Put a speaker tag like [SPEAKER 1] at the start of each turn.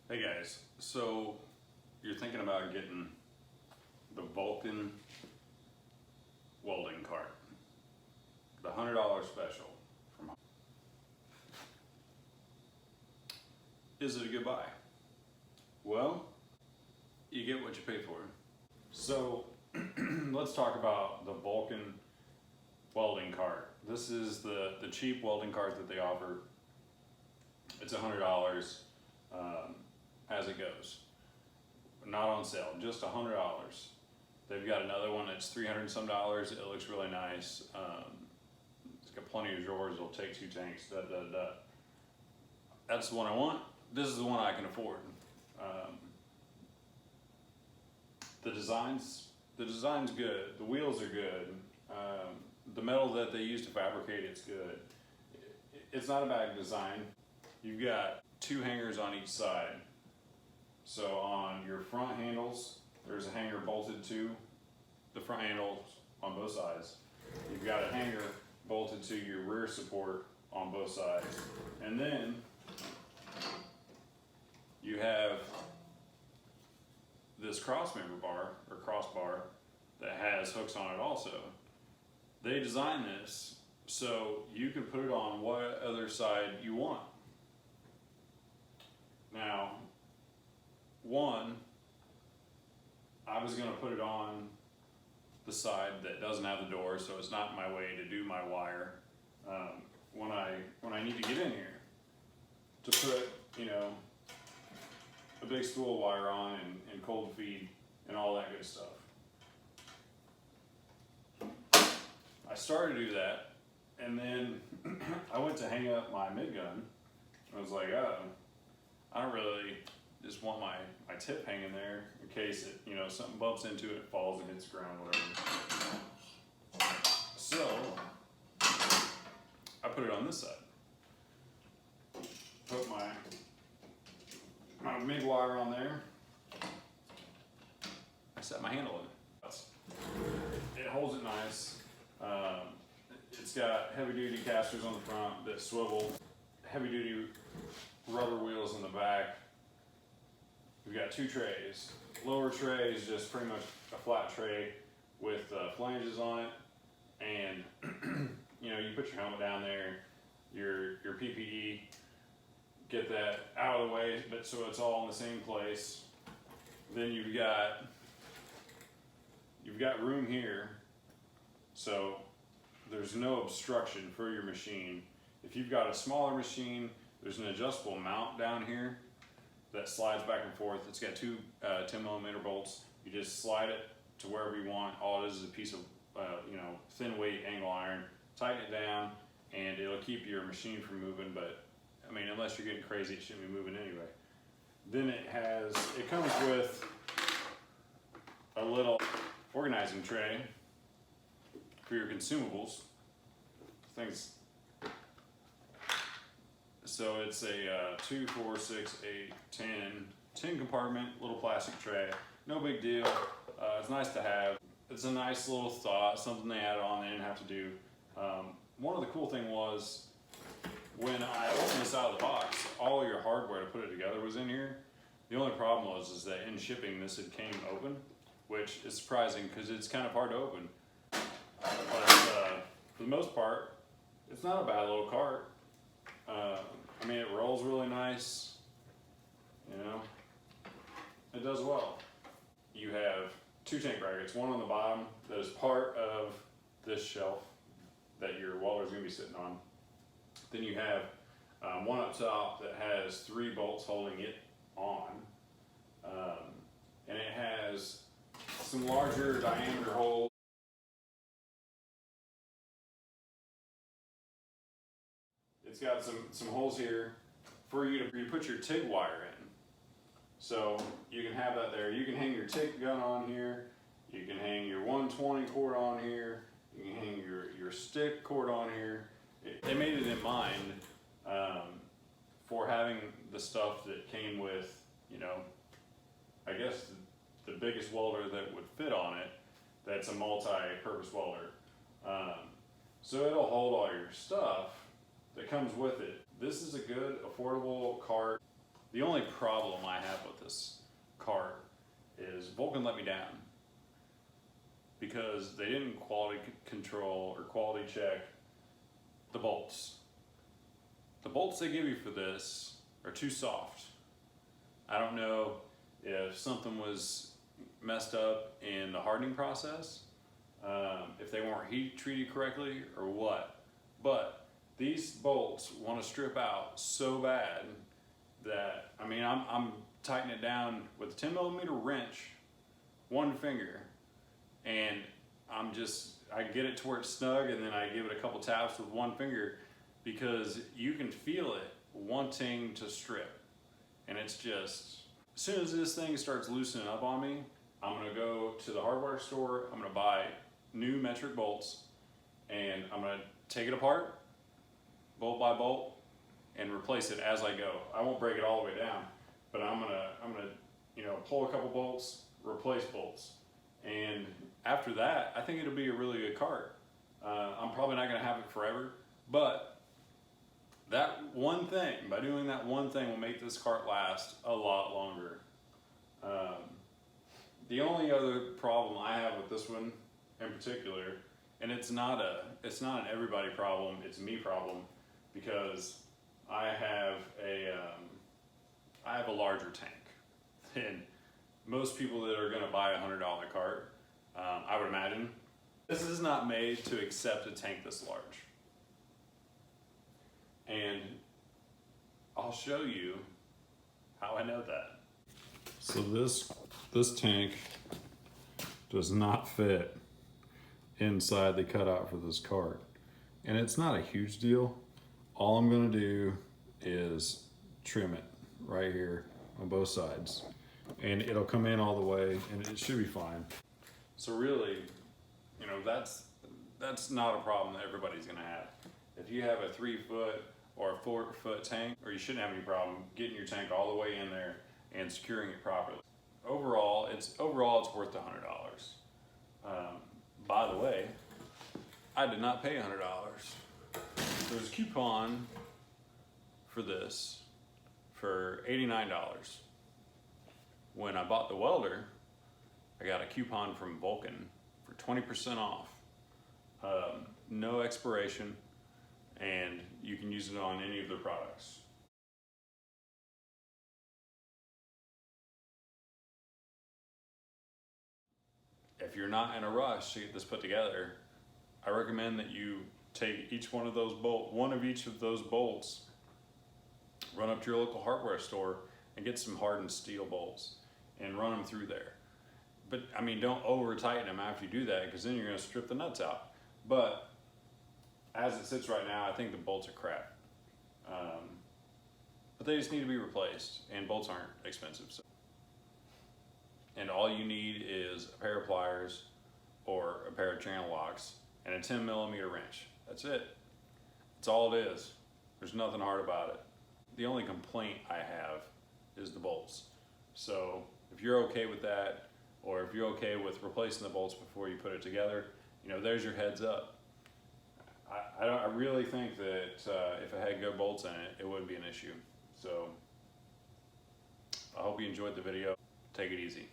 [SPEAKER 1] Hey guys, so you're thinking about getting the Vulcan welding cart, the $100 special from. Is it a good buy? Well, you get what you pay for. So let's talk about the Vulcan welding cart. This is the cheap welding cart that they offer. It's $100 as it goes. Not on sale, just $100. They've got another one that's $300 and some. It looks really nice. It's got plenty of drawers. It'll take 2 tanks. That's the one I want. This is the one I can afford. The design's good. The wheels are good. The metal that they use to fabricate it's good. It's not a bad design. You've got 2 hangers on each side. So on your front handles, there's a hanger bolted to the front handles on both sides. You've got a hanger bolted to your rear support on both sides. And then you have this crossmember bar or crossbar that has hooks on it also. They designed this so you can put it on what other side you want. Now, I was going to put it on the side that doesn't have the door, so it's not in my way to do my wire when I need to get in here to put, you know, a big spool of wire on and cold feed and all that good stuff. I started to do that, and then I went to hang up my mid-gun. I was like, I don't really just want my tip hanging there in case it, you know, something bumps into it, falls and hits the ground, whatever. So I put it on this side. Put my MIG wire on there. I set my handle in it. It holds it nice. It's got heavy duty casters on the front that swivel, heavy duty rubber wheels in the back. We've got 2 trays. Lower tray is just pretty much a flat tray with flanges on it, and you know, you put your helmet down there, your PPE, get that out of the way, but so it's all in the same place. Then you've got room here, so there's no obstruction for your machine. If you've got a smaller machine, there's an adjustable mount down here that slides back and forth. It's got 2 10mm bolts. You just slide it to wherever you want. All it is a piece of you know, thin weight angle iron. Tighten it down, and it'll keep your machine from moving. But I mean, unless you're getting crazy, it shouldn't be moving anyway. Then it comes with a little organizing tray for your consumables. Things. So it's a 2, 4, 6, 8, 10 compartment little plastic tray. No big deal. It's nice to have. It's a nice little thought, something they added on they didn't have to do. One of the cool thing was when I opened this out of the box, all your hardware to put it together was in here. The only problem was that in shipping this had came open, which is surprising because it's kind of hard to open. But for the most part, it's not a bad little cart. I mean, it rolls really nice, you know, it does well. You have 2 tank brackets, one on the bottom that is part of this shelf that your welder is going to be sitting on. Then you have one up top that has 3 bolts holding it on, and it has some larger diameter holes. It's got some holes here for you to put your TIG wire in. So you can have that there. You can hang your TIG gun on here. You can hang your 120 cord on here. You can hang your stick cord on here. They made it in mind for having the stuff that came with, you know, I guess the biggest welder that would fit on it. That's a multi-purpose welder. So it'll hold all your stuff, that comes with it. This is a good, affordable cart. The only problem I have with this cart is Vulcan let me down because they didn't quality control or quality check the bolts. The bolts they give you for this are too soft. I don't know if something was messed up in the hardening process, if they weren't heat treated correctly or what, but these bolts want to strip out so bad that, I mean, I'm tightening it down with a 10mm wrench, one finger, and I get it to where it's snug, and then I give it a couple taps with one finger because you can feel it wanting to strip. And it's just, as soon as this thing starts loosening up on me, I'm gonna go to the hardware store, I'm gonna buy new metric bolts, and I'm gonna take it apart, bolt by bolt, and replace it as I go. I won't break it all the way down, but I'm gonna pull a couple bolts, replace bolts. And after that, I think it'll be a really good cart. I'm probably not gonna have it forever, but that one thing, by doing that one thing, will make this cart last a lot longer. The only other problem I have with this one in particular, and it's not an everybody problem, it's a me problem, because I have a larger tank than most people that are gonna buy a $100 cart, I would imagine. This is not made to accept a tank this large. And I'll show you how I know that. So this tank does not fit inside the cutout for this cart. And it's not a huge deal. All I'm gonna do is trim it right here on both sides. And it'll come in all the way and it should be fine. So really, that's not a problem that everybody's gonna have. If you have a 3-foot or a 4-foot tank, or you shouldn't have any problem getting your tank all the way in there and securing it properly. Overall, it's worth the $100. By the way, I did not pay $100. There's a coupon for this for $89. When I bought the welder, I got a coupon from Vulcan for 20% off. No expiration, and you can use it on any of their products. If you're not in a rush to get this put together, I recommend that you take one of each of those bolts, run up to your local hardware store and get some hardened steel bolts and run them through there. But I mean, don't over tighten them after you do that, because then you're gonna strip the nuts out. But as it sits right now, I think the bolts are crap. But they just need to be replaced, and bolts aren't expensive. So. And all you need is a pair of pliers or a pair of channel locks and a 10mm wrench. That's it. That's all it is. There's nothing hard about it. The only complaint I have is the bolts. So if you're okay with that, or if you're okay with replacing the bolts before you put it together, there's your heads up. I really think that if it had good bolts in it, it wouldn't be an issue. So I hope you enjoyed the video. Take it easy.